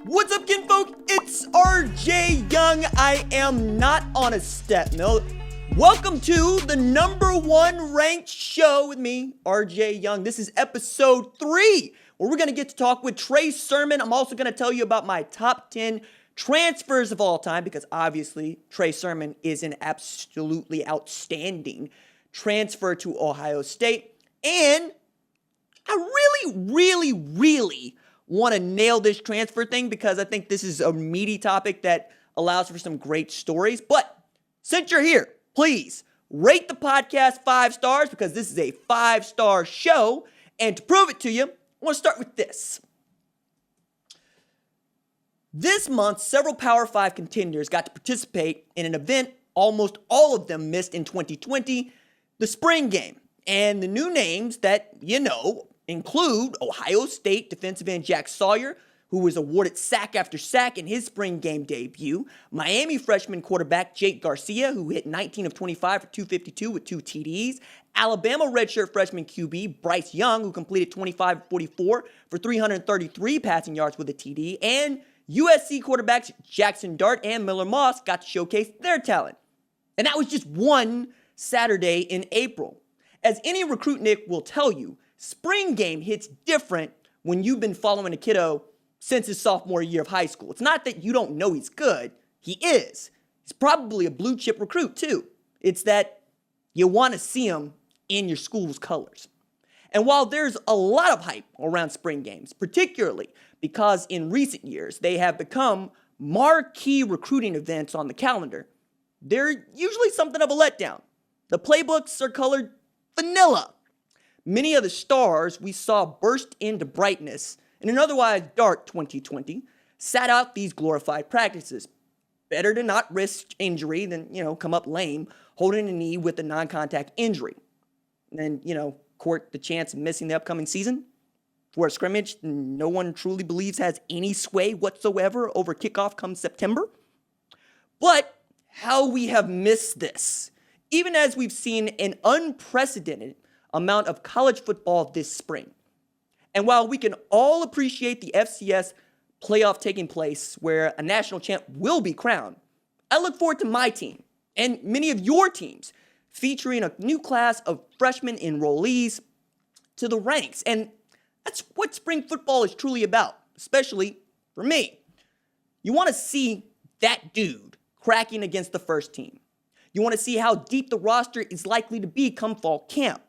What's up, kinfolk? It's RJ Young. I am not on a step mill. Welcome to the #1 ranked show with me, RJ Young. This is episode 3, where we're going to get to talk with Trey Sermon. I'm also going to tell you about my top 10 transfers of all time, because obviously Trey Sermon is an absolutely outstanding transfer to Ohio State. And I really want to nail this transfer thing, because I think this is a meaty topic that allows for some great stories. But since you're here, please rate the podcast 5 stars, because this is a 5-star show. And to prove it to you, I want to start with this. This month, several Power 5 contenders got to participate in an event almost all of them missed in 2020, the spring game. And the new names that you know include Ohio State defensive end Jack Sawyer, who was awarded sack after sack in his spring game debut, Miami freshman quarterback Jake Garcia, who hit 19 of 25 for 252 with 2 TDs, Alabama redshirt freshman QB Bryce Young, who completed 25 of 44 for 333 passing yards with a TD, and USC quarterbacks Jackson Dart and Miller Moss got to showcase their talent. And that was just one Saturday in April. As any recruit Nick will tell you, spring game hits different when you've been following a kiddo since his sophomore year of high school. It's not that you don't know he's good. He is. He's probably a blue chip recruit too. It's that you want to see him in your school's colors. And while there's a lot of hype around spring games, particularly because in recent years they have become marquee recruiting events on the calendar, they're usually something of a letdown. The playbooks are colored vanilla. Many of the stars we saw burst into brightness in an otherwise dark 2020 sat out these glorified practices. Better to not risk injury than, come up lame, holding a knee with a non-contact injury. And then, court the chance of missing the upcoming season for a scrimmage no one truly believes has any sway whatsoever over kickoff come September. But how we have missed this, even as we've seen an unprecedented amount of college football this spring. And while we can all appreciate the FCS playoff taking place where a national champ will be crowned, I look forward to my team and many of your teams featuring a new class of freshman enrollees to the ranks. And that's what spring football is truly about, especially for me. You want to see that dude cracking against the first team. You want to see how deep the roster is likely to be come fall camp.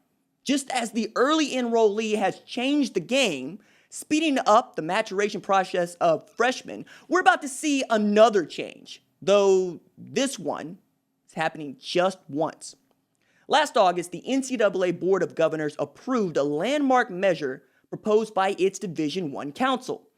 Just as the early enrollee has changed the game, speeding up the maturation process of freshmen, we're about to see another change, though this one is happening just once. Last August, the NCAA Board of Governors approved a landmark measure proposed by its Division I Council.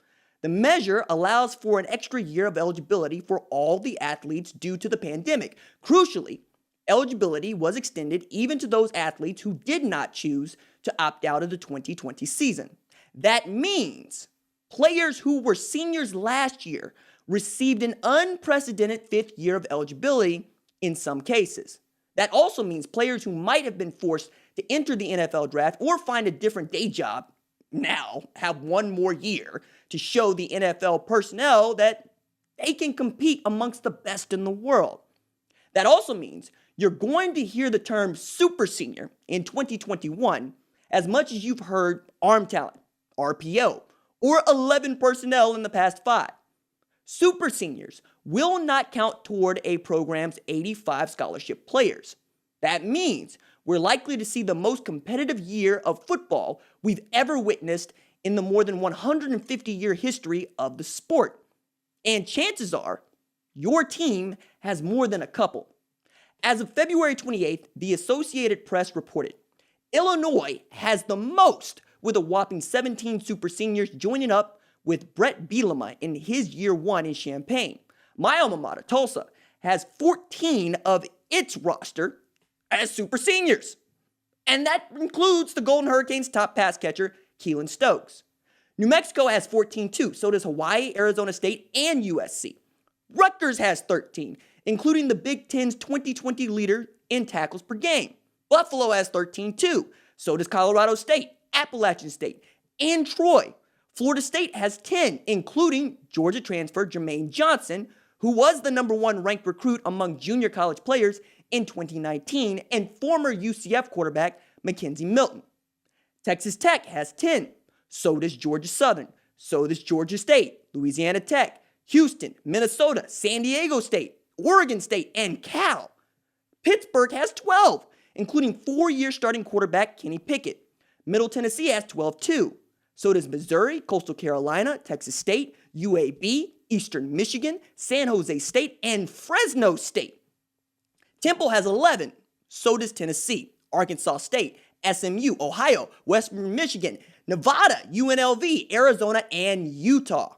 The measure allows for an extra year of eligibility for all the athletes due to the pandemic. Crucially, eligibility was extended even to those athletes who did not choose to opt out of the 2020 season. That means players who were seniors last year received an unprecedented 5th year of eligibility in some cases. That also means players who might have been forced to enter the NFL draft or find a different day job now have one more year to show the NFL personnel that they can compete amongst the best in the world. That also means you're going to hear the term super senior in 2021 as much as you've heard arm talent, RPO, or 11 personnel in the past 5. Super seniors will not count toward a program's 85 scholarship players. That means we're likely to see the most competitive year of football we've ever witnessed in the more than 150-year history of the sport. And chances are your team has more than a couple. As of February 28th, the Associated Press reported, Illinois has the most, with a whopping 17 super seniors joining up with Brett Bielema in his year 1 in Champaign. My alma mater, Tulsa, has 14 of its roster as super seniors. And that includes the Golden Hurricanes' top pass catcher, Keelan Stokes. New Mexico has 14 too, so does Hawaii, Arizona State, and USC. Rutgers has 13, including the Big Ten's 2020 leader in tackles per game. Buffalo has 13 too, so does Colorado State, Appalachian State, and Troy. Florida State has 10, including Georgia transfer Jermaine Johnson, who was the number 1 ranked recruit among junior college players in 2019, and former UCF quarterback Mackenzie Milton. Texas Tech has 10. So does Georgia Southern. So does Georgia State, Louisiana Tech, Houston, Minnesota, San Diego State, Oregon State, and Cal. Pittsburgh has 12, including 4-year starting quarterback Kenny Pickett. Middle Tennessee has 12 too. So does Missouri, Coastal Carolina, Texas State, UAB, Eastern Michigan, San Jose State, and Fresno State. Temple has 11. So does Tennessee, Arkansas State, SMU, Ohio, Western Michigan, Nevada, UNLV, Arizona, and Utah.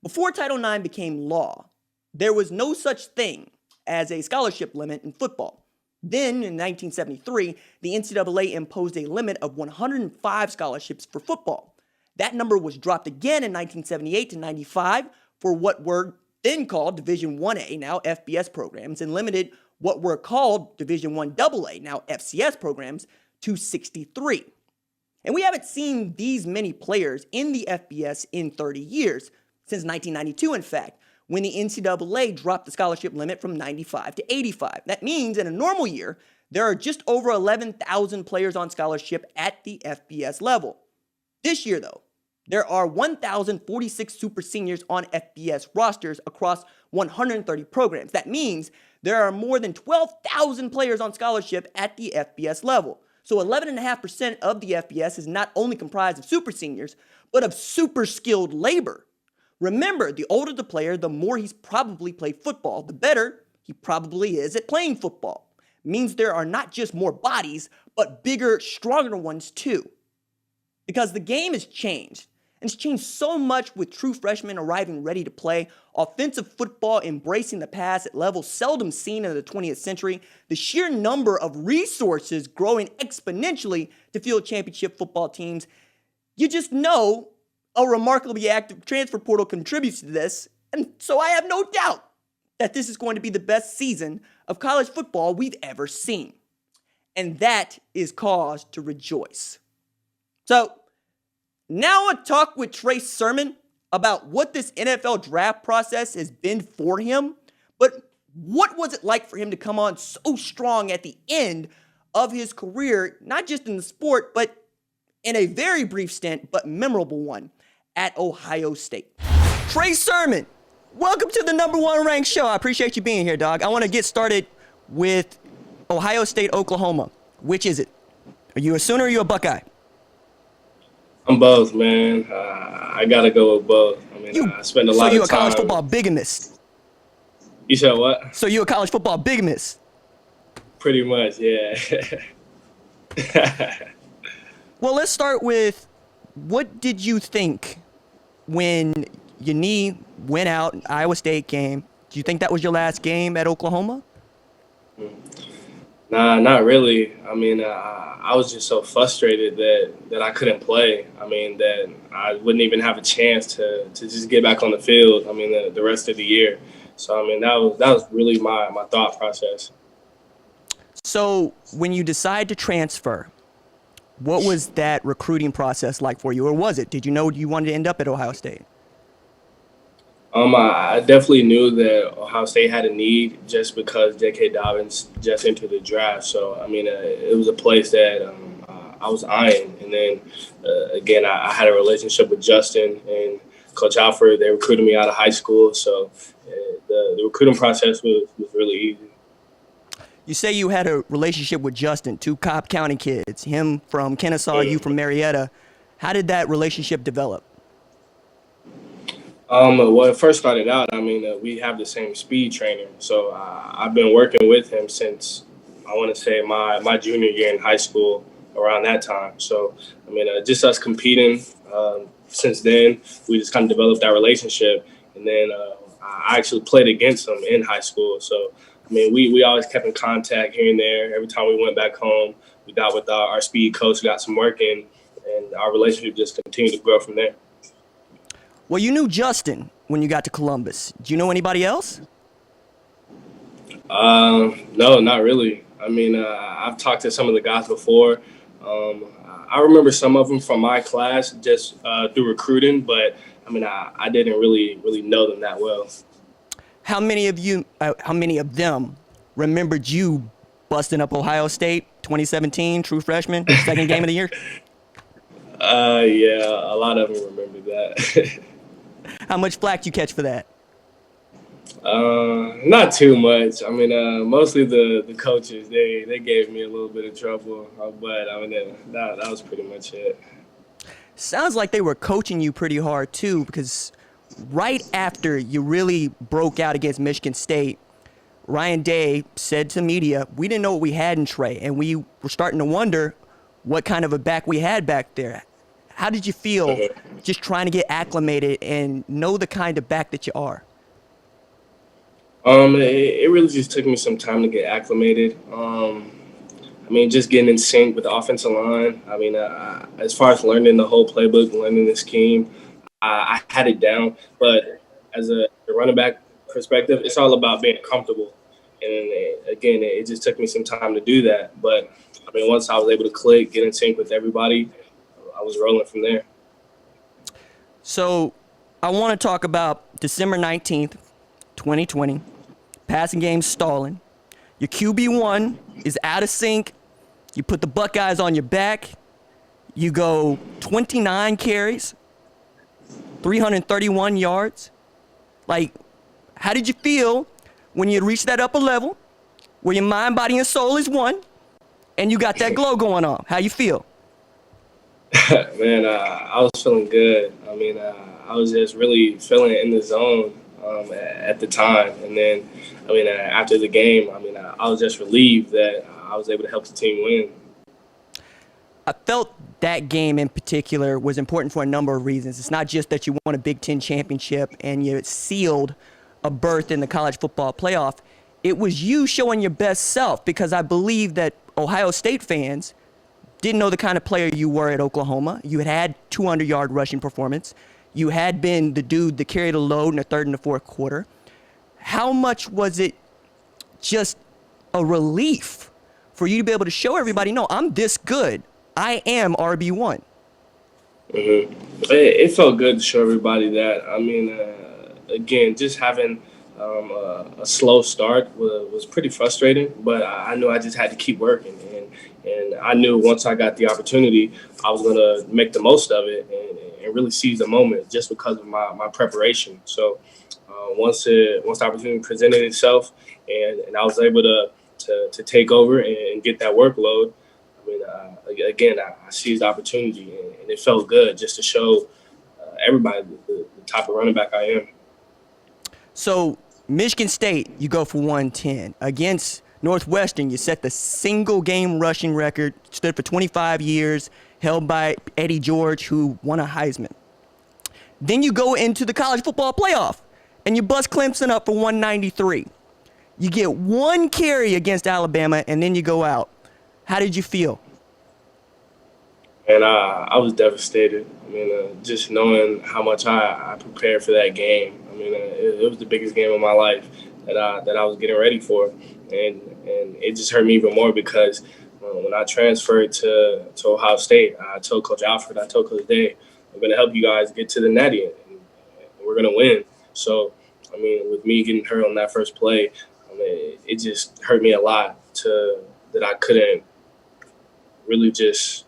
Before Title IX became law, there was no such thing as a scholarship limit in football. Then, in 1973, the NCAA imposed a limit of 105 scholarships for football. That number was dropped again in 1978 to 95 for what were then called Division 1A, now FBS programs, and limited what were called Division 1AA, now FCS programs, to 63. And we haven't seen these many players in the FBS in 30 years, since 1992, in fact, when the NCAA dropped the scholarship limit from 95 to 85. That means in a normal year, there are just over 11,000 players on scholarship at the FBS level. This year, though, there are 1,046 super seniors on FBS rosters across 130 programs. That means there are more than 12,000 players on scholarship at the FBS level. So 11.5% of the FBS is not only comprised of super seniors, but of super skilled labor. Remember, the older the player, the more he's probably played football, the better he probably is at playing football. It means there are not just more bodies, but bigger, stronger ones too. Because the game has changed. And it's changed so much with true freshmen arriving ready to play, offensive football embracing the pass at levels seldom seen in the 20th century, the sheer number of resources growing exponentially to field championship football teams. You just know a remarkably active transfer portal contributes to this, and so I have no doubt that this is going to be the best season of college football we've ever seen. And that is cause to rejoice. So, now a talk with Trey Sermon about what this NFL draft process has been for him, but what was it like for him to come on so strong at the end of his career, not just in the sport, but in a very brief stint, but memorable one, at Ohio State. Trey Sermon, welcome to the #1 ranked show. I appreciate you being here, dog. I want to get started with Ohio State, Oklahoma. Which is it? Are you a Sooner or are you a Buckeye? I'm both, man. I got to go with both. I mean, I spend a lot of time. So you a college football bigamist? You said what? So you a college football bigamist? Pretty much, yeah. Well, let's start with, what did you think when your knee went out in Iowa State game? Do you think that was your last game at Oklahoma? Nah, not really. I mean, I was just so frustrated that I couldn't play. I mean, that I wouldn't even have a chance to just get back on the field, I mean, the rest of the year. So, I mean, that was really my thought process. So when you decide to transfer, what was that recruiting process like for you? Or was it? Did you know you wanted to end up at Ohio State? I definitely knew that Ohio State had a need just because J.K. Dobbins just entered the draft. So, I mean, it was a place that I was eyeing. And then, again, I had a relationship with Justin and Coach Alfred. They recruited me out of high school. So the recruiting process was really easy. You say you had a relationship with Justin, two Cobb County kids, him from Kennesaw, you from Marietta. How did that relationship develop? Well, it first started out, I mean, we have the same speed trainer. So I've been working with him since, I want to say, my junior year in high school, around that time. So, I mean, just us competing since then, we just kind of developed that relationship. And then I actually played against him in high school. So, I mean, we always kept in contact here and there. Every time we went back home, we got with our speed coach, got some work in, and our relationship just continued to grow from there. Well, you knew Justin when you got to Columbus. Do you know anybody else? No, not really. I mean, I've talked to some of the guys before. I I remember some of them from my class just through recruiting, but I mean, I didn't really know them that well. How many of them remembered you busting up Ohio State 2017, true freshman, second game of the year? Yeah, a lot of them remember that. How much flack you catch for that? Not too much. I mean, mostly the coaches, they gave me a little bit of trouble, but I mean, that was pretty much it. Sounds like they were coaching you pretty hard too, because right after you really broke out against Michigan State, Ryan Day said to media, we didn't know what we had in Trey, and we were starting to wonder what kind of a back we had back there. How did you feel just trying to get acclimated and know the kind of back that you are? It really just took me some time to get acclimated. I mean, just getting in sync with the offensive line. I mean, as far as learning the whole playbook, learning the scheme, I had it down. But as a running back perspective, it's all about being comfortable. And again, it just took me some time to do that. But I mean, once I was able to click, get in sync with everybody, I was rolling from there. So I want to talk about December 19th, 2020. Passing game stalling. Your QB1 is out of sync. You put the Buckeyes on your back. You go 29 carries, 331 yards. Like, how did you feel when you reached that upper level where your mind, body, and soul is one and you got that glow going on? How you feel? Man, I was feeling good. I mean, I was just really feeling it in the zone at the time. And then, I mean, after the game, I mean, I was just relieved that I was able to help the team win. I felt that game in particular was important for a number of reasons. It's not just that you won a Big Ten championship and you sealed a berth in the college football playoff. It was you showing your best self, because I believe that Ohio State fans didn't know the kind of player you were at Oklahoma. You had 200-yard rushing performance. You had been the dude that carried a load in the third and the fourth quarter. How much was it just a relief for you to be able to show everybody, no, I'm this good. I am RB1. It felt good to show everybody that. I mean, again, just having a slow start was pretty frustrating, but I knew I just had to keep working. And I knew once I got the opportunity, I was going to make the most of it and really seize the moment just because of my preparation. So once the opportunity presented itself and I was able to take over and get that workload, I mean, again, I seized the opportunity and it felt good just to show everybody the type of running back I am. So Michigan State, you go for 110. Against Northwestern, you set the single game rushing record, stood for 25 years, held by Eddie George, who won a Heisman. Then you go into the college football playoff and you bust Clemson up for 193. You get one carry against Alabama and then you go out. How did you feel? And I was devastated. I mean, just knowing how much I prepared for that game. I mean, it was the biggest game of my life that I was getting ready for, and it just hurt me even more because when I transferred to Ohio State, I told Coach Alfred, I told Coach Day, I'm going to help you guys get to the natty, and we're going to win. So, I mean, with me getting hurt on that first play, I mean, it just hurt me a lot that I couldn't really just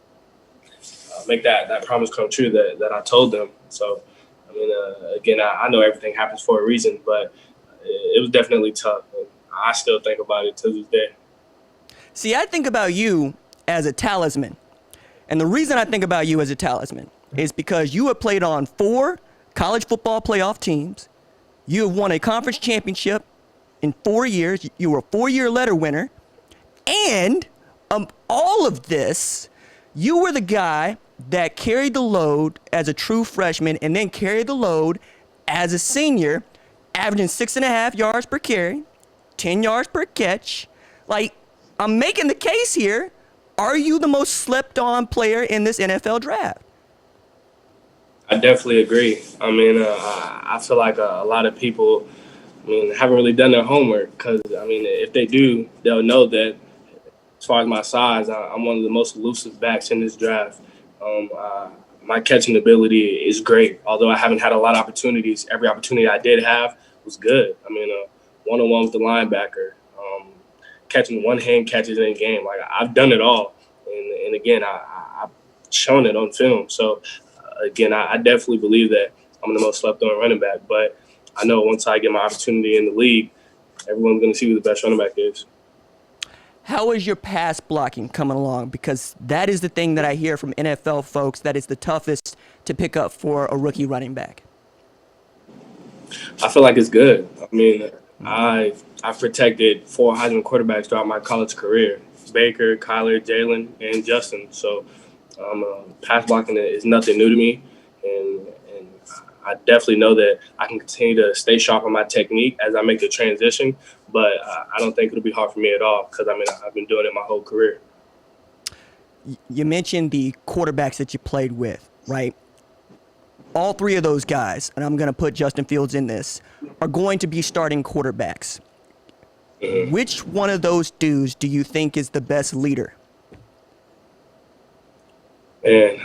make that promise come true that I told them. So, I mean, again, I know everything happens for a reason, but it was definitely tough. And I still think about it to this day. See, I think about you as a talisman. And the reason I think about you as a talisman is because you have played on 4 college football playoff teams. You have won a conference championship in 4 years. You were a 4-year letter winner. And all of this, you were the guy that carried the load as a true freshman and then carried the load as a senior, averaging 6.5 yards per carry, 10 yards per catch. Like, I'm making the case here. Are you the most slept on player in this NFL draft? I definitely agree. I mean, I feel like a lot of people, I mean, haven't really done their homework because, I mean, if they do, they'll know that as far as my size, I'm one of the most elusive backs in this draft. My catching ability is great. Although I haven't had a lot of opportunities, every opportunity I did have was good. I mean, one-on-one with the linebacker, catching one-hand catches in a game. Like, I've done it all. And again, I've shown it on film. So, again, I definitely believe that I'm the most slept-on running back. But I know once I get my opportunity in the league, everyone's going to see who the best running back is. How is your pass blocking coming along? Because that is the thing that I hear from NFL folks that is the toughest to pick up for a rookie running back. I feel like it's good. I mean, I've protected 4 Heisman quarterbacks throughout my college career: Baker, Kyler, JALEN, and Justin. So pass blocking is nothing new to me, and I definitely know that I can continue to stay sharp on my technique as I make the transition. But I don't think it'll be hard for me at all because, I mean, I've been doing it my whole career. You mentioned the quarterbacks that you played with, right? All 3 of those guys, and I'm going to put Justin Fields in this, are going to be starting quarterbacks. Mm-hmm. Which one of those dudes do you think is the best leader? And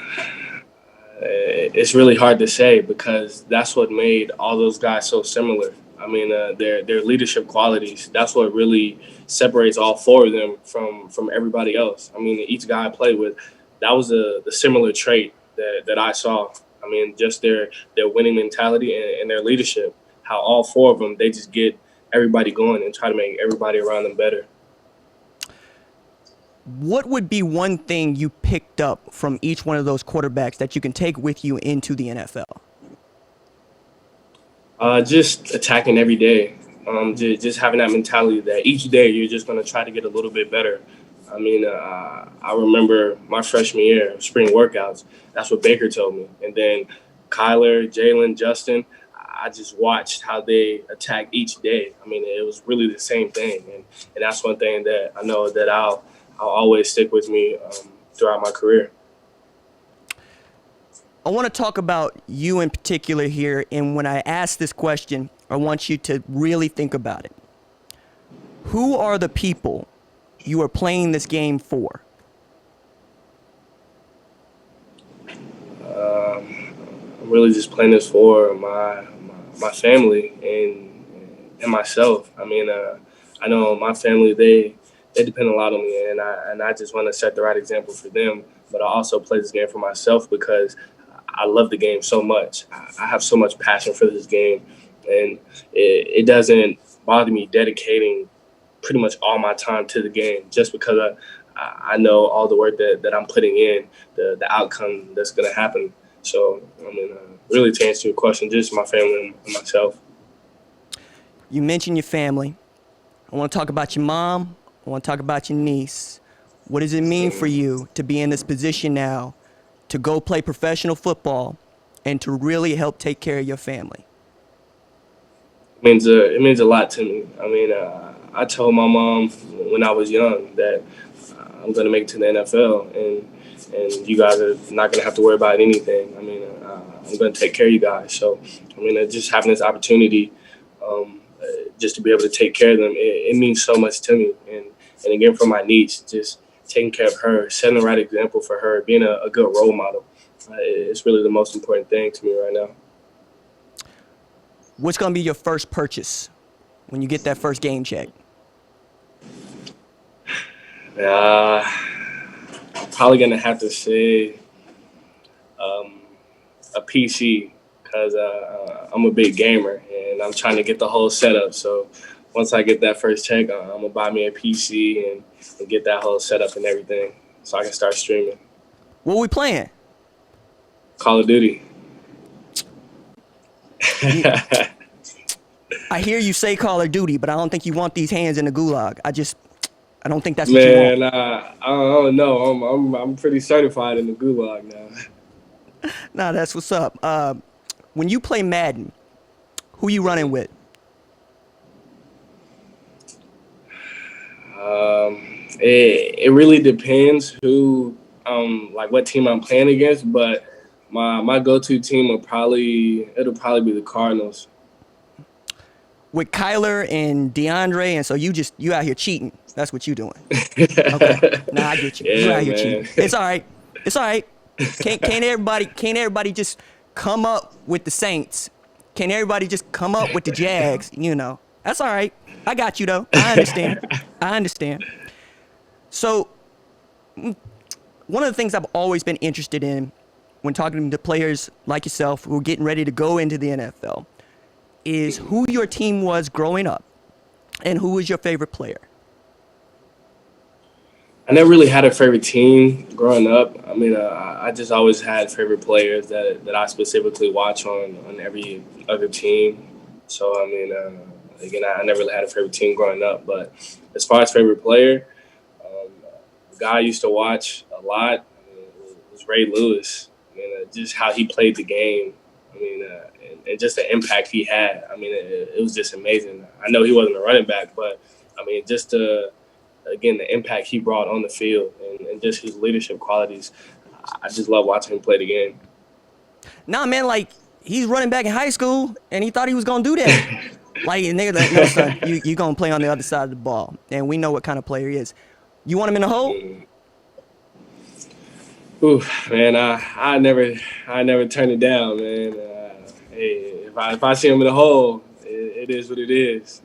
it's really hard to say because that's what made all those guys so similar. I mean, their leadership qualities, that's what really separates all 4 of them from everybody else. I mean, each guy I played with, that was the similar trait that I saw. I mean, just their winning mentality and their leadership, how all 4 of them, they just get everybody going and try to make everybody around them better. What would be one thing you picked up from each one of those quarterbacks that you can take with you into the NFL? Just attacking every day. Just having that mentality that each day you're just going to try to get a little bit better. I mean, I remember my freshman year, spring workouts. That's what Baker told me. And then Kyler, JALEN, Justin, I just watched how they attack each day. I mean, it was really the same thing. And that's one thing that I know that I'll always stick with me throughout my career. I want to talk about you in particular here, and when I ask this question, I want you to really think about it. Who are the people you are playing this game for? I'm really just playing this for my family and myself. I mean, I know my family, they depend a lot on me, and I just want to set the right example for them. But I also play this game for myself because I love the game so much. I have so much passion for this game, and it doesn't bother me dedicating pretty much all my time to the game just because I know all the work that I'm putting in, the outcome that's going to happen. So, I mean, really to answer your question, just my family and myself. You mentioned your family. I want to talk about your mom. I want to talk about your niece. What does it mean for you to be in this position now to go play professional football and to really help take care of your family? It means a lot to me. I mean, I told my mom when I was young that I'm going to make it to the NFL, and you guys are not going to have to worry about anything. I mean, I'm going to take care of you guys. So, I mean, just having this opportunity just to be able to take care of them, it means so much to me. And again, for my niece, just taking care of her, setting the right example for her, being a good role model, it's really the most important thing to me right now. What's going to be your first purchase when you get that first game check? I'm probably going to have to say a PC because I'm a big gamer and I'm trying to get the whole setup. So once I get that first check, I'm going to buy me a PC and get that whole setup and everything so I can start streaming. What are we playing? Call of Duty. I hear you say Call of Duty, but I don't think you want these hands in the gulag. I don't think that's what you want. Man, I don't know. I'm pretty certified in the gulag now. Nah, that's what's up. When you play Madden, who you running with? It really depends who, like what team I'm playing against, but my go-to team it'll probably be the Cardinals. With Kyler and DeAndre, and so you out here cheating. That's what you doing. Okay. Nah, I get you. Yeah, you out here man. cheating. It's all right. It's all right. Can't everybody just come up with the Saints? Can't everybody just come up with the Jags? You know, that's all right. I got you though. I understand. So, one of the things I've always been interested in when talking to players like yourself who are getting ready to go into the NFL is who your team was growing up and who was your favorite player. I never really had a favorite team growing up. I mean, I just always had favorite players that I specifically watch on every other team. So, I mean, again, I never really had a favorite team growing up. But as far as favorite player, the guy I used to watch a lot was Ray Lewis. I mean, just how he played the game. I mean, and just the impact he had. I mean, it was just amazing. I know he wasn't a running back, but, I mean, just again, the impact he brought on the field and just his leadership qualities. I just love watching him play the game. Nah, man, like, he's running back in high school, and he thought he was going to do that. Like, and they're like, no, son, you're going to play on the other side of the ball. And we know what kind of player he is. You want him in the hole? Ooh, man, I never turn it down, man. Hey, if I see him in the hole, it is what it is.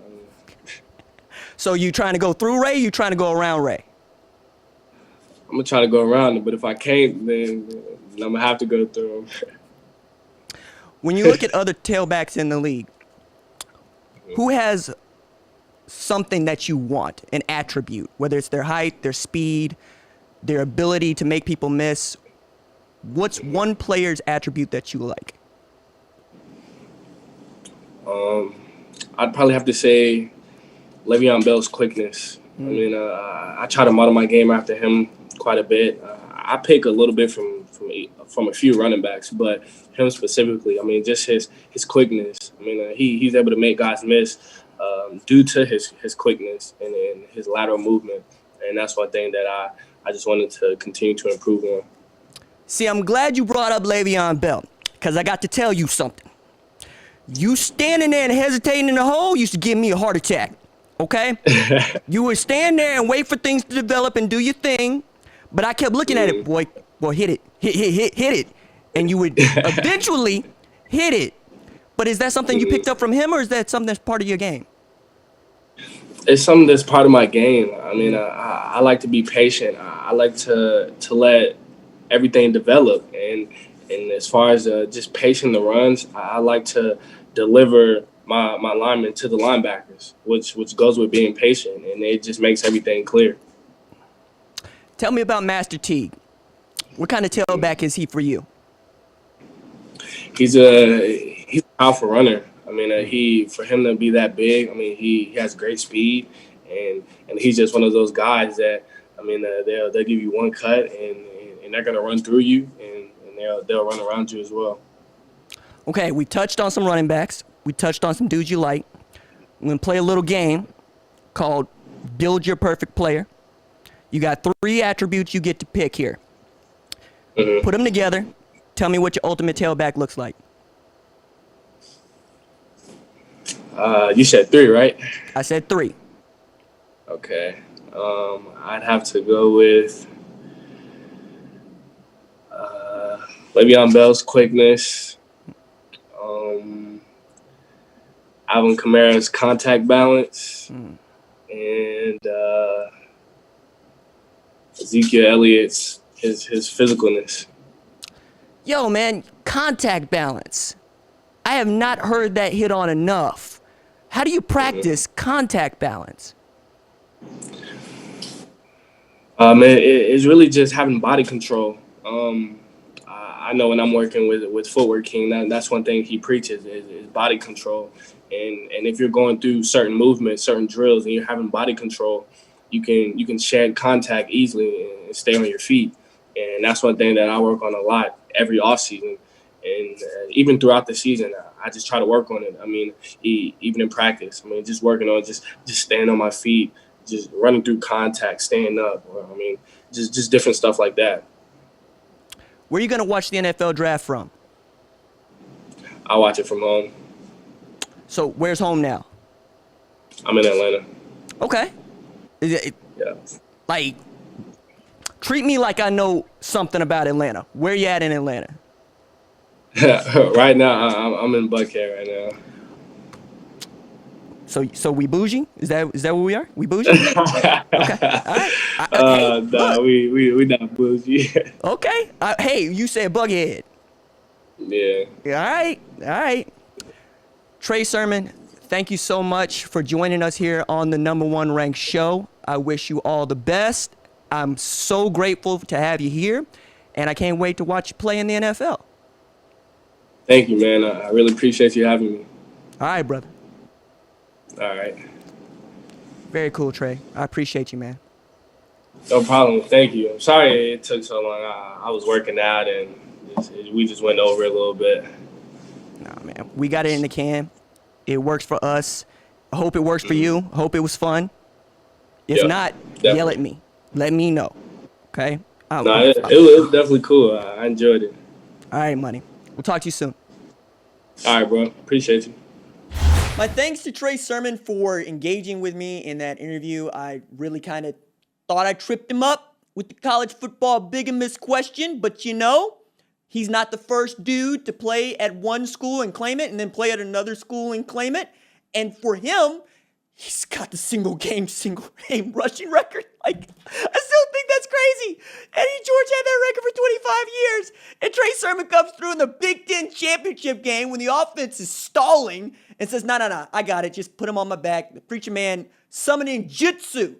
So you trying to go through Ray? You trying to go around Ray? I'm gonna try to go around him, but if I can't, then I'm gonna have to go through him. When you look at other tailbacks in the league, who has something that you want, an attribute, whether it's their height, their speed, their ability to make people miss? What's one player's attribute that you like? I'd probably have to say Le'Veon Bell's quickness. I mean, I try to model my game after him quite a bit. I pick a little bit from a few running backs, but him specifically, I mean, just his quickness. I mean, he's able to make guys miss due to his quickness and his lateral movement, and that's one thing that I just wanted to continue to improve on. See, I'm glad you brought up Le'Veon Bell, because I got to tell you something. You standing there and hesitating in the hole used to give me a heart attack, okay? You would stand there and wait for things to develop and do your thing, but I kept looking at it, boy, hit it, hit it, and you would eventually hit it. But is that something you picked up from him, or is that something that's part of your game? It's something that's part of my game. I mean, I like to be patient. I like to let everything develop, and as far as just pacing the runs, I like to deliver my linemen to the linebackers, which goes with being patient, and it just makes everything clear. Tell me about Master Teague. What kind of tailback is he for you? He's a powerful runner. I mean, for him to be that big, I mean, he has great speed, and he's just one of those guys that, I mean, they'll give you one cut, and they're gonna run through you, and they'll run around you as well. Okay, we touched on some running backs. We touched on some dudes you like. We're gonna play a little game called Build Your Perfect Player. You got 3 attributes you get to pick here. Mm-hmm. Put them together. Tell me what your ultimate tailback looks like. You said 3, right? I said 3. Okay. I'd have to go with Le'Veon Bell's quickness, Alvin Kamara's contact balance, and Ezekiel Elliott's his physicalness. Yo, man, contact balance. I have not heard that hit on enough. How do you practice contact balance? It's really just having body control. I know when I'm working with Footwork King, that's one thing he preaches is body control. And if you're going through certain movements, certain drills, and you're having body control, you can shed contact easily and stay on your feet. And that's one thing that I work on a lot every offseason. And even throughout the season, I just try to work on it. I mean, even in practice, I mean, just working on just staying on my feet, just running through contact, staying up. Or, I mean, just different stuff like that. Where are you going to watch the NFL draft from? I watch it from home. So where's home now? I'm in Atlanta. Okay. Is it, Yeah. like, treat me like I know something about Atlanta. Where you at in Atlanta? Right now, I'm in Buckhead right now. So we bougie? Is that where we are? We bougie? Okay. All right. Hey, Nah, we not bougie. okay. Hey, you said Buckhead. Yeah. All right. All right. Trey Sermon, thank you so much for joining us here on the #1 ranked show. I wish you all the best. I'm so grateful to have you here, and I can't wait to watch you play in the NFL. Thank you, man. I really appreciate you having me. All right, brother. All right. Very cool, Trey. I appreciate you, man. No problem. Thank you. I'm sorry it took so long. I was working out, and we just went over it a little bit. Nah, man. We got it in the can. It works for us. I hope it works for you. I hope it was fun. If not, definitely. Yell at me. Let me know. Okay? It was definitely cool. I enjoyed it. All right, money. We'll talk to you soon. All right, bro. Appreciate you. My thanks to Trey Sermon for engaging with me in that interview. I really kind of thought I tripped him up with the college football bigamist question, but he's not the first dude to play at one school and claim it and then play at another school and claim it. And for him, he's got the single game rushing record. I still think that's crazy. Eddie George had that record for 25 years. And Trey Sermon comes through in the Big Ten championship game when the offense is stalling and says, no, I got it. Just put him on my back. The preacher man summoning jutsu.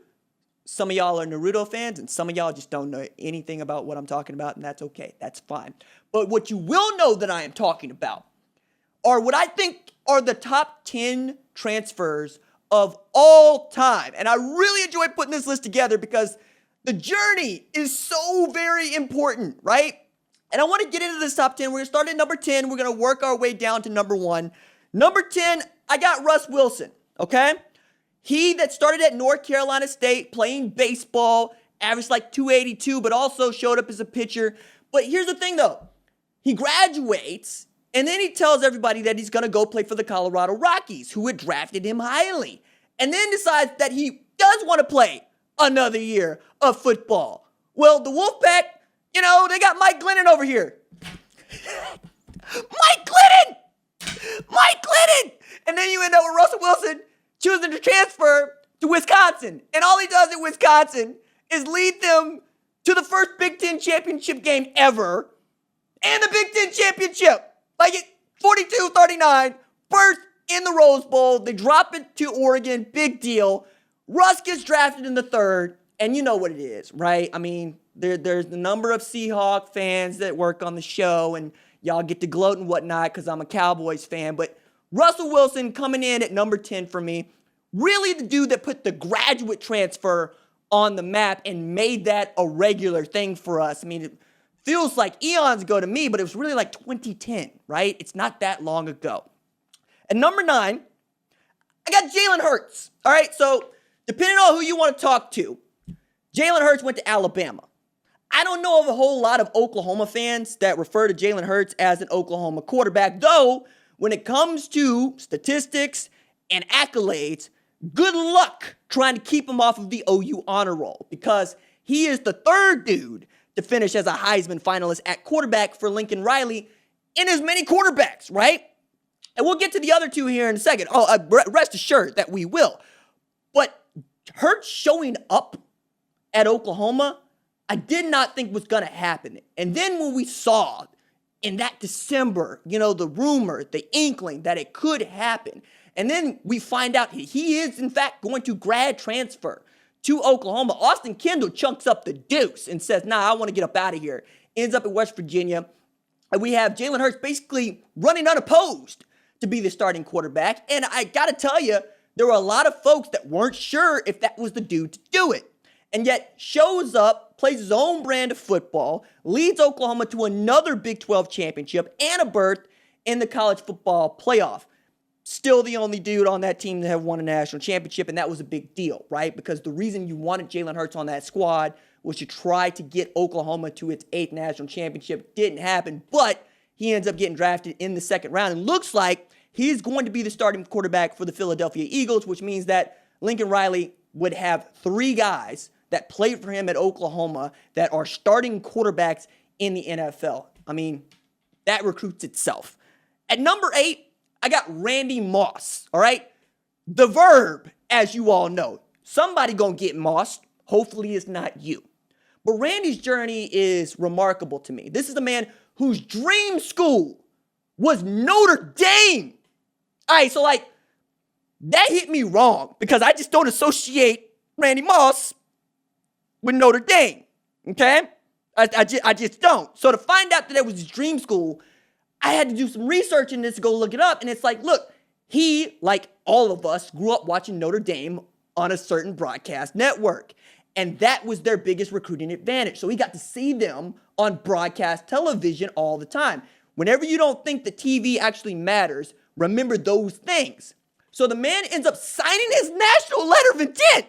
Some of y'all are Naruto fans, and some of y'all just don't know anything about what I'm talking about, and that's okay. That's fine. But what you will know that I am talking about are what I think are the top 10 transfers of all time. And I really enjoy putting this list together because the journey is so very important, right? And I want to get into this top 10. We're going to start at number 10. We're going to work our way down to number 1. Number 10, I got Russ Wilson, okay? He that started at North Carolina State playing baseball, averaged like 282, but also showed up as a pitcher. But here's the thing, though. He graduates, and then he tells everybody that he's going to go play for the Colorado Rockies, who had drafted him highly, and then decides that he does want to play another year of football. Well, the Wolfpack, they got Mike Glennon over here. Mike Glennon! And then you end up with Russell Wilson choosing to transfer to Wisconsin. And all he does at Wisconsin is lead them to the first Big Ten championship game ever and the Big Ten championship. Like 42-39, first in the Rose Bowl. They drop it to Oregon. Big deal. Russ gets drafted in the 3rd. And you know what it is, right? I mean, there's the number of Seahawk fans that work on the show, and y'all get to gloat and whatnot because I'm a Cowboys fan. But Russell Wilson coming in at number 10 for me. Really the dude that put the graduate transfer on the map and made that a regular thing for us. I mean, it feels like eons ago to me, but it was really like 2010, right? It's not that long ago. At number 9, I got Jalen Hurts. All right, so depending on who you want to talk to, Jalen Hurts went to Alabama. I don't know of a whole lot of Oklahoma fans that refer to Jalen Hurts as an Oklahoma quarterback, though when it comes to statistics and accolades, good luck trying to keep him off of the OU honor roll because he is the 3rd dude to finish as a Heisman finalist at quarterback for Lincoln Riley in as many quarterbacks, right? And we'll get to the other 2 here in a second. Rest assured that we will. But Hurts showing up at Oklahoma, I did not think was going to happen. And then when we saw in that December, the rumor, the inkling that it could happen, and then we find out he is, in fact, going to grad transfer to Oklahoma. Austin Kendall chunks up the deuce and says, I want to get up out of here. Ends up at West Virginia. And we have Jalen Hurts basically running unopposed to be the starting quarterback. And I got to tell you, there were a lot of folks that weren't sure if that was the dude to do it. And yet shows up, plays his own brand of football, leads Oklahoma to another Big 12 championship and a berth in the college football playoff. Still the only dude on that team to have won a national championship, and that was a big deal, right? Because the reason you wanted Jalen Hurts on that squad was to try to get Oklahoma to its 8th national championship. Didn't happen, but he ends up getting drafted in the 2nd round, and looks like he's going to be the starting quarterback for the Philadelphia Eagles, which means that Lincoln Riley would have 3 guys that played for him at Oklahoma that are starting quarterbacks in the NFL. I mean, that recruits itself. At number 8, I got Randy Moss, all right? The verb, as you all know. Somebody gonna get mossed. Hopefully it's not you. But Randy's journey is remarkable to me. This is a man whose dream school was Notre Dame. All right, so that hit me wrong because I just don't associate Randy Moss with Notre Dame, okay? I just don't. So to find out that it was his dream school, I had to do some research in this to go look it up. And it's like, look, he, like all of us, grew up watching Notre Dame on a certain broadcast network. And that was their biggest recruiting advantage. So he got to see them on broadcast television all the time. Whenever you don't think that TV actually matters, remember those things. So the man ends up signing his national letter of intent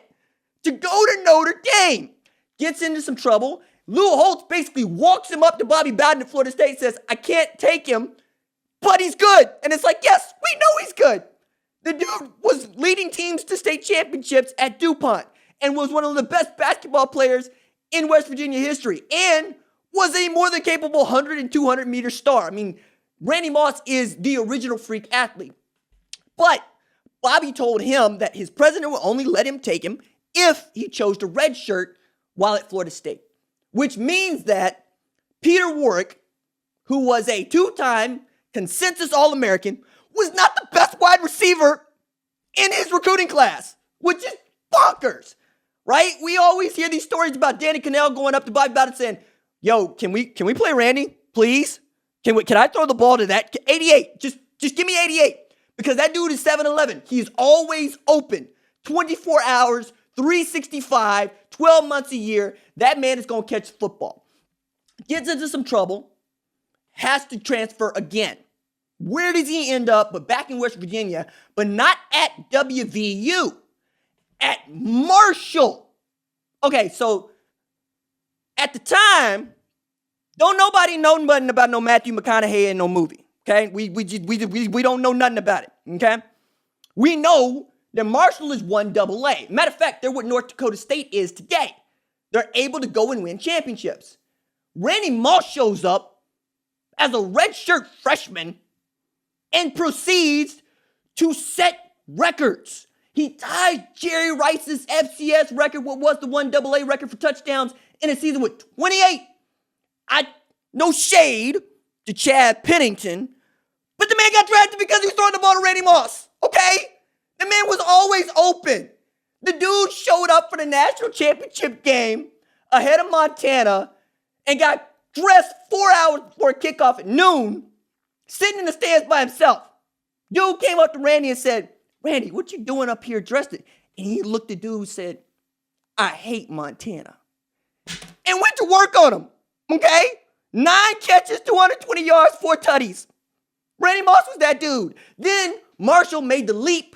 to go to Notre Dame. Gets into some trouble. Lou Holtz basically walks him up to Bobby Bowden at Florida State, says, I can't take him, but he's good. And it's like, yes, we know he's good. The dude was leading teams to state championships at DuPont and was one of the best basketball players in West Virginia history and was a more than capable 100 and 200 meter star. I mean, Randy Moss is the original freak athlete. But Bobby told him that his president would only let him take him if he chose to redshirt while at Florida State, which means that Peter Warwick, who was a 2-time consensus All-American, was not the best wide receiver in his recruiting class, which is bonkers, right? We always hear these stories about Danny Cannell going up to Bobby Bowden saying, yo, can we play Randy, please? Can I throw the ball to that? 88, just give me 88. Because that dude is 7'11". He's always open. 24 hours, 365, 12 months a year. That man is going to catch football. Gets into some trouble. Has to transfer again. Where does he end up? But back in West Virginia. But not at WVU. At Marshall. Okay, so at the time, don't nobody know nothing about no Matthew McConaughey in no movie. Okay, we don't know nothing about it. Okay, we know that Marshall is 1AA. Matter of fact, they're what North Dakota State is today. They're able to go and win championships. Randy Moss shows up as a redshirt freshman and proceeds to set records. He tied Jerry Rice's FCS record, what was the 1AA record for touchdowns in a season with 28. No shade to Chad Pennington, but the man got drafted because he was throwing the ball to Randy Moss, okay? The man was always open. The dude showed up for the national championship game ahead of Montana and got dressed 4 hours before kickoff at noon, sitting in the stands by himself. Dude came up to Randy and said, Randy, what you doing up here dressed? And he looked at dude and said, I hate Montana. And went to work on him, okay? 9 catches, 220 yards, 4 tutties. Randy Moss was that dude. Then Marshall made the leap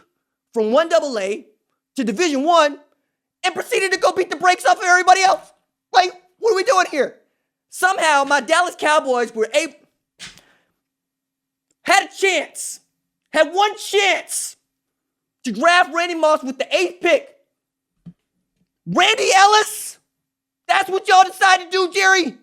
from 1AA to Division I and proceeded to go beat the brakes off of everybody else. Like, what are we doing here? Somehow, my Dallas Cowboys had one chance to draft Randy Moss with the 8th pick. Randy Ellis? That's what y'all decided to do, Jerry?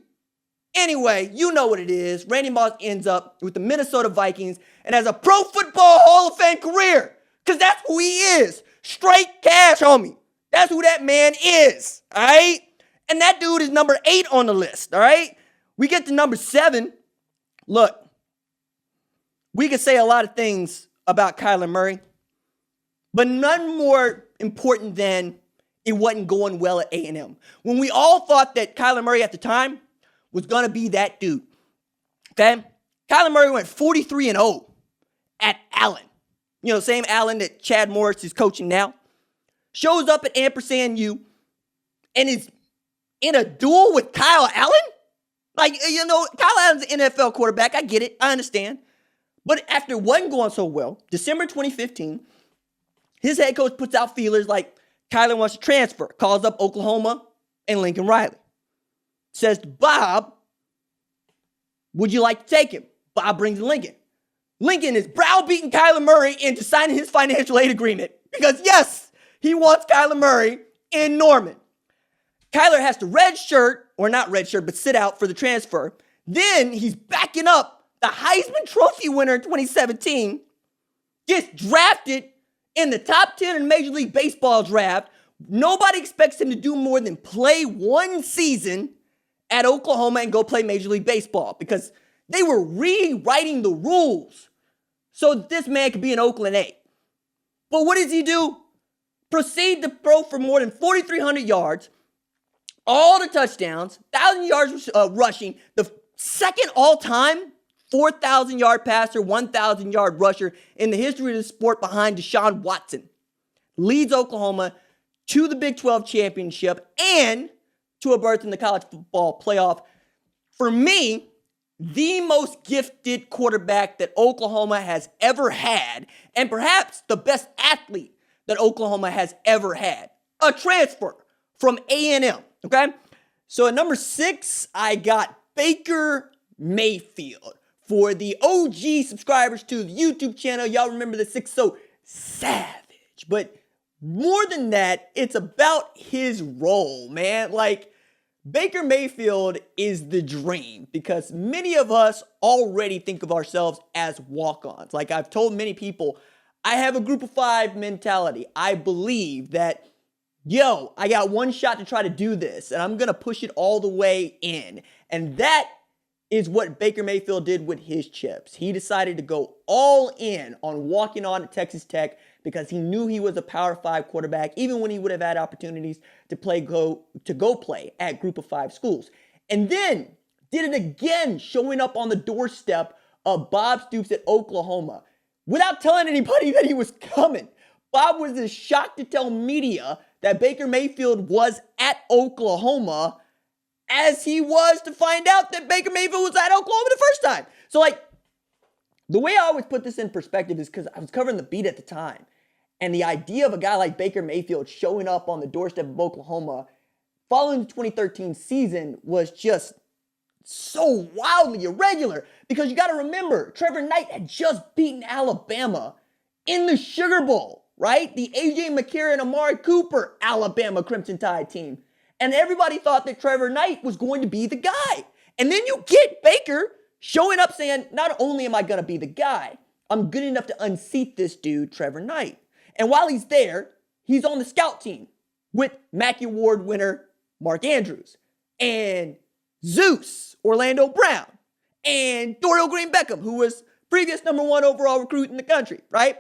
Anyway, you know what it is. Randy Moss ends up with the Minnesota Vikings and has a Pro Football Hall of Fame career. Because that's who he is. Straight cash, homie. That's who that man is. All right? And that dude is number 8 on the list. All right? We get to number 7. Look, we could say a lot of things about Kyler Murray, but none more important than it wasn't going well at A&M. When we all thought that Kyler Murray at the time was going to be that dude. Okay? Kyler Murray went 43-0 at Allen. You know, same Allen that Chad Morris is coaching now. Shows up at Ampersand U and is in a duel with Kyle Allen? Like, you know, Kyle Allen's an NFL quarterback. I get it. I understand. But after it wasn't going so well, December 2015, his head coach puts out feelers like Kyler wants to transfer, calls up Oklahoma and Lincoln Riley. Says to Bob, would you like to take him? Bob brings Lincoln. Lincoln is browbeating Kyler Murray into signing his financial aid agreement because, yes, he wants Kyler Murray in Norman. Kyler has to but sit out for the transfer. Then he's backing up the Heisman Trophy winner in 2017, gets drafted in the top 10 in Major League Baseball draft. Nobody expects him to do more than play one season at Oklahoma and go play Major League Baseball because they were rewriting the rules so that this man could be an Oakland A. But what does he do? Proceed to throw for more than 4,300 yards, all the touchdowns, 1,000 yards rushing, the second all-time 4,000-yard passer, 1,000-yard rusher in the history of the sport behind Deshaun Watson. Leads Oklahoma to the Big 12 championship and to a berth in the college football playoff. For me, the most gifted quarterback that Oklahoma has ever had, and perhaps the best athlete that Oklahoma has ever had. A transfer from A&M, okay? So at number 6, I got Baker Mayfield. For the OG subscribers to the YouTube channel, y'all remember the 6 so savage. But more than that, it's about his role, man. Like, Baker Mayfield is the dream because many of us already think of ourselves as walk-ons. Like I've told many people, I have a group of 5 mentality. I believe that, I got one shot to try to do this and I'm going to push it all the way in. And that is what Baker Mayfield did with his chips. He decided to go all in on walking on at Texas Tech because he knew he was a Power 5 quarterback, even when he would have had opportunities to go play at Group of 5 schools. And then did it again, showing up on the doorstep of Bob Stoops at Oklahoma without telling anybody that he was coming. Bob was as shocked to tell media that Baker Mayfield was at Oklahoma as he was to find out that Baker Mayfield was at Oklahoma the first time. So, the way I always put this in perspective is because I was covering the beat at the time. And the idea of a guy like Baker Mayfield showing up on the doorstep of Oklahoma following the 2013 season was just so wildly irregular. Because you got to remember, Trevor Knight had just beaten Alabama in the Sugar Bowl, right? The A.J. McCarron and Amari Cooper Alabama Crimson Tide team. And everybody thought that Trevor Knight was going to be the guy. And then you get Baker showing up saying, not only am I going to be the guy, I'm good enough to unseat this dude, Trevor Knight. And while he's there, he's on the scout team with Mackey Award winner Mark Andrews and Zeus, Orlando Brown, and Dorial Green Beckham, who was previous number 1 overall recruit in the country, right?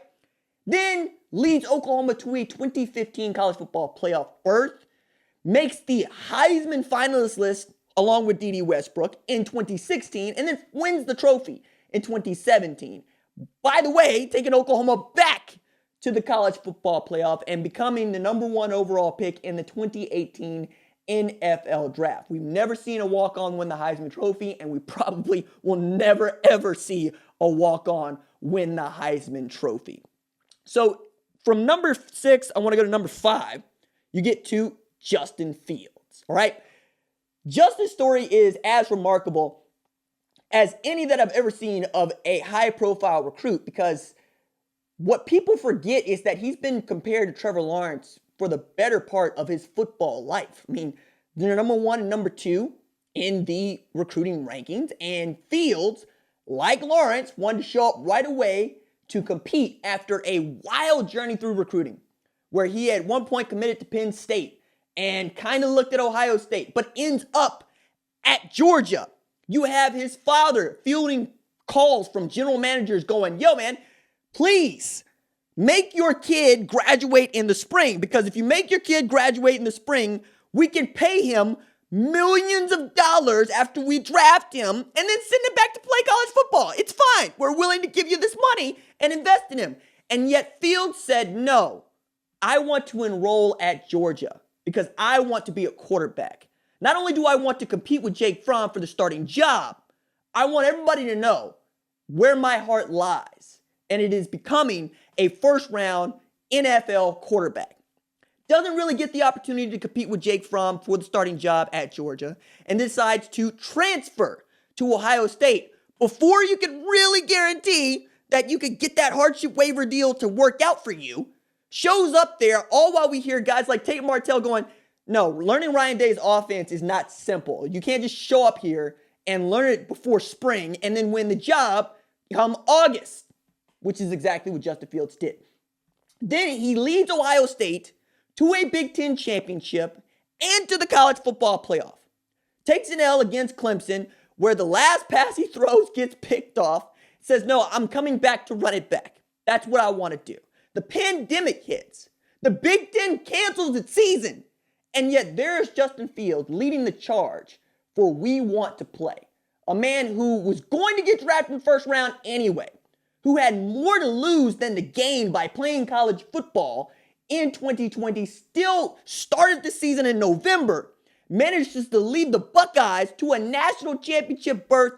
Then leads Oklahoma to a 2015 college football playoff berth, makes the Heisman finalist list along with D.D. Westbrook in 2016, and then wins the trophy in 2017. By the way, taking Oklahoma back to the college football playoff and becoming the number 1 overall pick in the 2018 NFL draft. We've never seen a walk-on win the Heisman Trophy, and we probably will never, ever see a walk-on win the Heisman Trophy. So from number 6, I want to go to number 5. You get to Justin Fields, all right? Justin's story is as remarkable as any that I've ever seen of a high-profile recruit because what people forget is that he's been compared to Trevor Lawrence for the better part of his football life. I mean, they're number 1 and number 2 in the recruiting rankings, and Fields, like Lawrence, wanted to show up right away to compete after a wild journey through recruiting, where he at one point committed to Penn State and kind of looked at Ohio State, but ends up at Georgia. You have his father fielding calls from general managers going, man, please make your kid graduate in the spring, because if you make your kid graduate in the spring, we can pay him millions of dollars after we draft him and then send him back to play college football. It's fine. We're willing to give you this money and invest in him. And yet Fields said, no, I want to enroll at Georgia because I want to be a quarterback. Not only do I want to compete with Jake Fromm for the starting job, I want everybody to know where my heart lies. And it is becoming a first-round NFL quarterback. Doesn't really get the opportunity to compete with Jake Fromm for the starting job at Georgia and decides to transfer to Ohio State before you can really guarantee that you could get that hardship waiver deal to work out for you. Shows up there all while we hear guys like Tate Martell going, No, learning Ryan Day's offense is not simple. You can't just show up here and learn it before spring and then win the job come August, which is exactly what Justin Fields did. Then he leads Ohio State to a Big Ten championship and to the college football playoff. Takes an L against Clemson, where the last pass he throws gets picked off. Says, no, I'm coming back to run it back. That's what I want to do. The pandemic hits. The Big Ten cancels its season. And yet there's Justin Fields leading the charge for we want to play. A man who was going to get drafted in the first round anyway, who had more to lose than to gain by playing college football in 2020, still started the season in November, manages to lead the Buckeyes to a national championship berth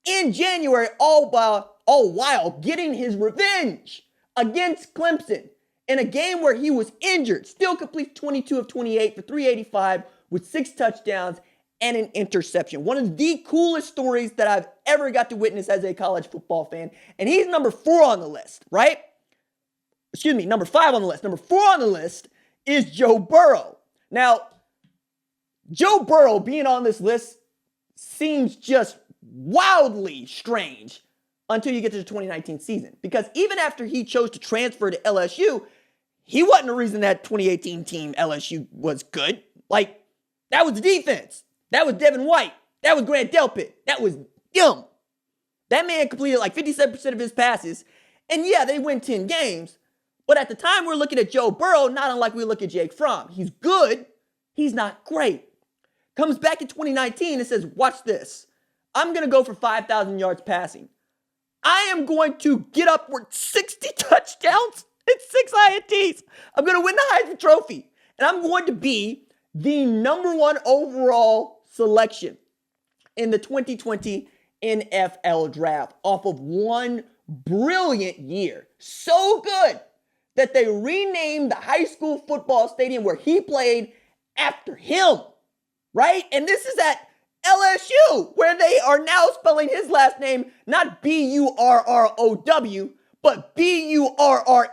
in January, all while getting his revenge against Clemson in a game where he was injured. Still completes 22 of 28 for 385 with 6 touchdowns and an interception. One of the coolest stories that I've ever got to witness as a college football fan. And he's number 4 on the list, right? Excuse me, number 5 on the list. Number 4 on the list is Joe Burrow. Now, Joe Burrow being on this list seems just wildly strange until you get to the 2019 season. Because even after he chose to transfer to LSU, he wasn't the reason that 2018 team LSU was good. Like, that was the defense. That was Devin White. That was Grant Delpit. That was him. That man completed like 57% of his passes. And yeah, they win 10 games. But at the time, we're looking at Joe Burrow, not unlike we look at Jake Fromm. He's good. He's not great. Comes back in 2019 and says, watch this. I'm going to go for 5,000 yards passing. I am going to get upward 60 touchdowns and 6 INTs. I'm going to win the Heisman Trophy. And I'm going to be the number 1 overall selection in the 2020 NFL draft off of one brilliant year. So good that they renamed the high school football stadium where he played after him, right? And this is at LSU, where they are now spelling his last name not Burrow, but Burreaux.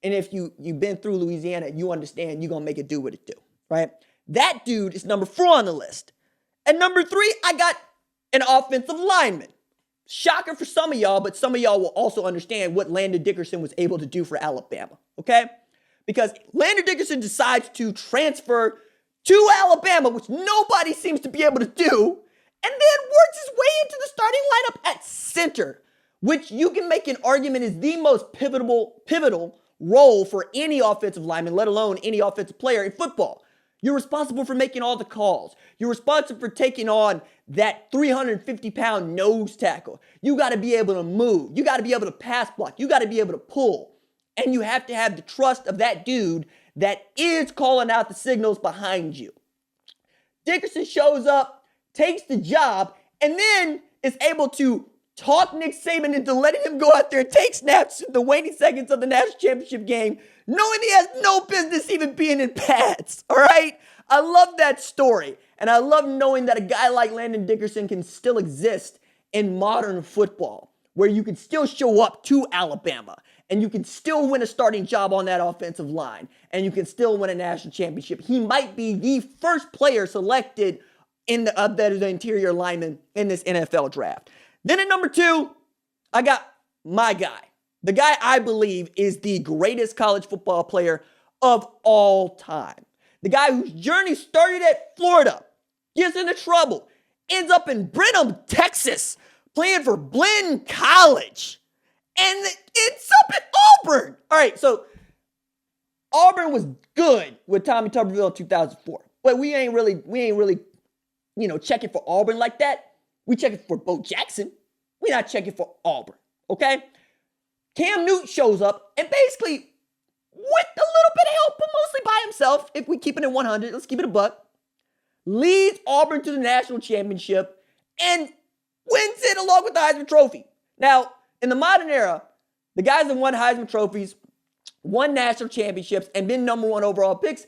And if you've been through Louisiana, you understand you're going to make it do what it do, right? That dude is number 4 on the list. And number 3, I got an offensive lineman. Shocker for some of y'all, but some of y'all will also understand what Landon Dickerson was able to do for Alabama, okay? Because Landon Dickerson decides to transfer to Alabama, which nobody seems to be able to do, and then works his way into the starting lineup at center, which you can make an argument is the most pivotal role for any offensive lineman, let alone any offensive player in football. You're responsible for making all the calls. You're responsible for taking on that 350-pound nose tackle. You got to be able to move. You got to be able to pass block. You got to be able to pull. And you have to have the trust of that dude that is calling out the signals behind you. Dickerson shows up, takes the job, and then is able to talk Nick Saban into letting him go out there and take snaps in the waning seconds of the national championship game, knowing he has no business even being in pads, all right? I love that story, and I love knowing that a guy like Landon Dickerson can still exist in modern football, where you can still show up to Alabama, and you can still win a starting job on that offensive line, and you can still win a national championship. He might be the first player selected in the interior lineman in this NFL draft. Then at number 2, I got my guy. The guy I believe is the greatest college football player of all time. The guy whose journey started at Florida, gets into trouble, ends up in Brenham, Texas, playing for Blinn College, and ends up at Auburn. All right, so Auburn was good with Tommy Tuberville in 2004, but we ain't really, checking for Auburn like that. We checking for Bo Jackson. We're not checking for Auburn, okay? Cam Newton shows up and basically, with a little bit of help, but mostly by himself, if we keep it at 100, let's keep it a buck, leads Auburn to the national championship and wins it along with the Heisman Trophy. Now, in the modern era, the guys that won Heisman Trophies, won national championships, and been number 1 overall picks,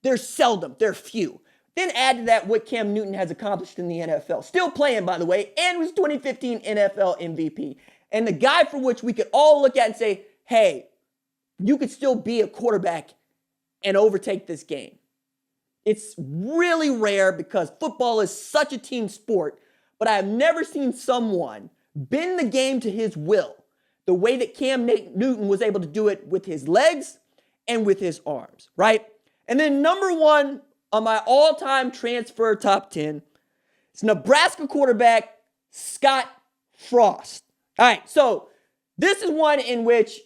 they're seldom, they're few. Then add to that what Cam Newton has accomplished in the NFL. Still playing, by the way, and was 2015 NFL MVP. And the guy for which we could all look at and say, hey, you could still be a quarterback and overtake this game. It's really rare because football is such a team sport, but I have never seen someone bend the game to his will the way that Cam Newton was able to do it with his legs and with his arms, right? And then number one on my all-time transfer top 10 is Nebraska quarterback Scott Frost. All right, so this is one in which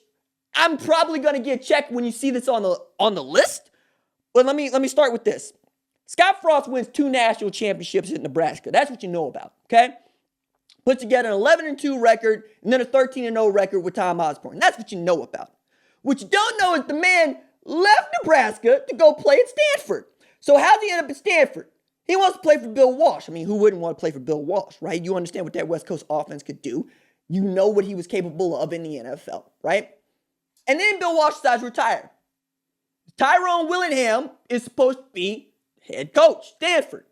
I'm probably going to get checked when you see this on the list. But let me start with this. Scott Frost wins 2 national championships at Nebraska. That's what you know about, okay? Puts together an 11-2 record and then a 13-0 record with Tom Osborne. That's what you know about. What you don't know is the man left Nebraska to go play at Stanford. So how'd he end up at Stanford? He wants to play for Bill Walsh. I mean, who wouldn't want to play for Bill Walsh, right? You understand what that West Coast offense could do. You know what he was capable of in the NFL, right? And then Bill Walsh decides to retire. Tyrone Willingham is supposed to be head coach, Stanford.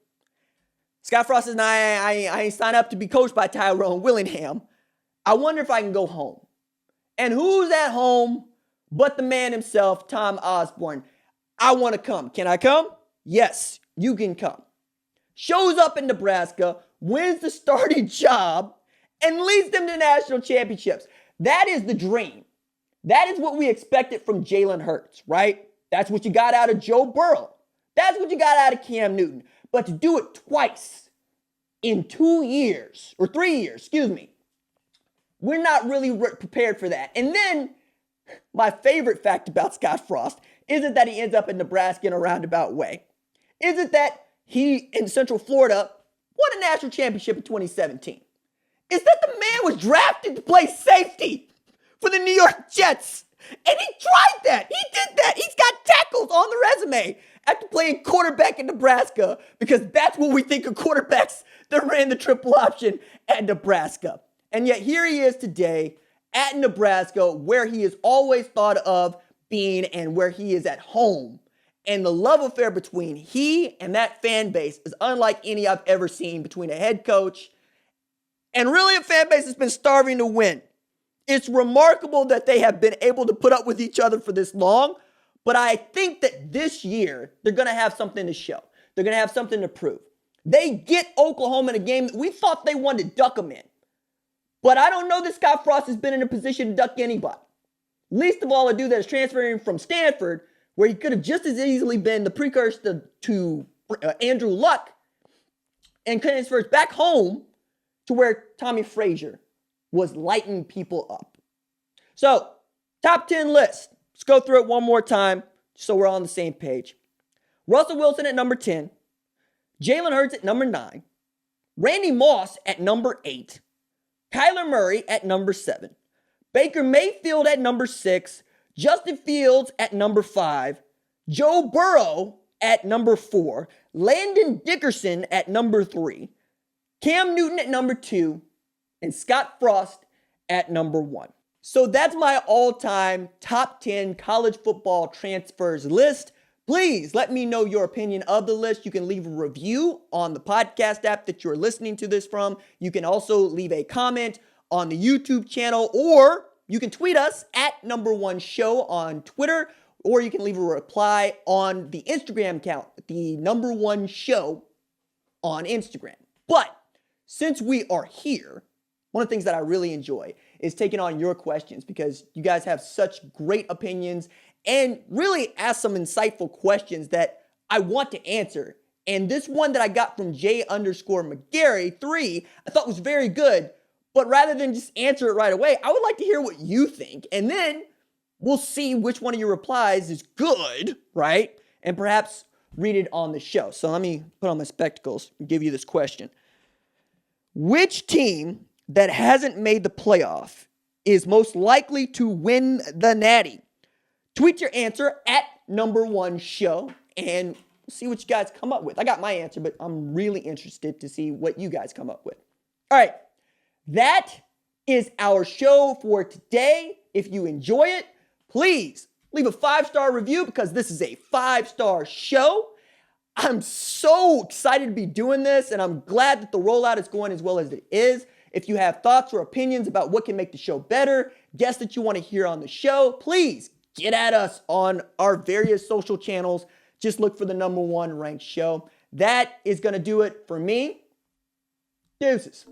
Scott Frost says, I ain't signed up to be coached by Tyrone Willingham. I wonder if I can go home. And who's at home but the man himself, Tom Osborne? I want to come. Can I come? Yes, you can come. Shows up in Nebraska, wins the starting job, and leads them to national championships. That is the dream. That is what we expected from Jalen Hurts, right? That's what you got out of Joe Burrow. That's what you got out of Cam Newton. But to do it twice in 2 years, or 3 years, excuse me, we're not really prepared for that. And then my favorite fact about Scott Frost isn't that he ends up in Nebraska in a roundabout way. Isn't that he, in Central Florida, won a national championship in 2017. Is that the man was drafted to play safety for the New York Jets. And he tried that. He did that. He's got tackles on the resume after playing quarterback in Nebraska because that's what we think of quarterbacks that ran the triple option at Nebraska. And yet here he is today at Nebraska where he is always thought of being and where he is at home. And the love affair between he and that fan base is unlike any I've ever seen between a head coach and really a fan base that's been starving to win. It's remarkable that they have been able to put up with each other for this long, but I think that this year they're going to have something to show. They're going to have something to prove. They get Oklahoma in a game that we thought they wanted to duck them in. But I don't know that Scott Frost has been in a position to duck anybody. Least of all, a dude that is transferring from Stanford, where he could have just as easily been the precursor to Andrew Luck, and transfers back home to where Tommy Frazier was lighting people up. So, top 10 list. Let's go through it one more time so we're all on the same page. Russell Wilson at number 10. Jalen Hurts at number 9. Randy Moss at number 8. Kyler Murray at number 7. Baker Mayfield at number 6. Justin Fields at number 5. Joe Burrow at number 4. Landon Dickerson at number 3. Cam Newton at number 2. And Scott Frost at number 1. So that's my all-time top 10 college football transfers list. Please let me know your opinion of the list. You can leave a review on the podcast app that you're listening to this from. You can also leave a comment on the YouTube channel, or you can tweet us at #1show on Twitter, or you can leave a reply on the Instagram account, the #1show on Instagram. But since we are here, one of the things that I really enjoy is taking on your questions because you guys have such great opinions and really ask some insightful questions that I want to answer. And this one that I got from J_McGarry3, I thought was very good. But rather than just answer it right away, I would like to hear what you think. And then we'll see which one of your replies is good, right? And perhaps read it on the show. So let me put on my spectacles and give you this question. Which team that hasn't made the playoff is most likely to win the Natty? Tweet your answer at #1show and see what you guys come up with. I got my answer, but I'm really interested to see what you guys come up with. All right, that is our show for today. If you enjoy it, please leave a 5-star review because this is a 5-star show. I'm so excited to be doing this, and I'm glad that the rollout is going as well as it is. If you have thoughts or opinions about what can make the show better, guests that you want to hear on the show, please get at us on our various social channels. Just look for the #1 ranked show. That is going to do it for me. Deuces.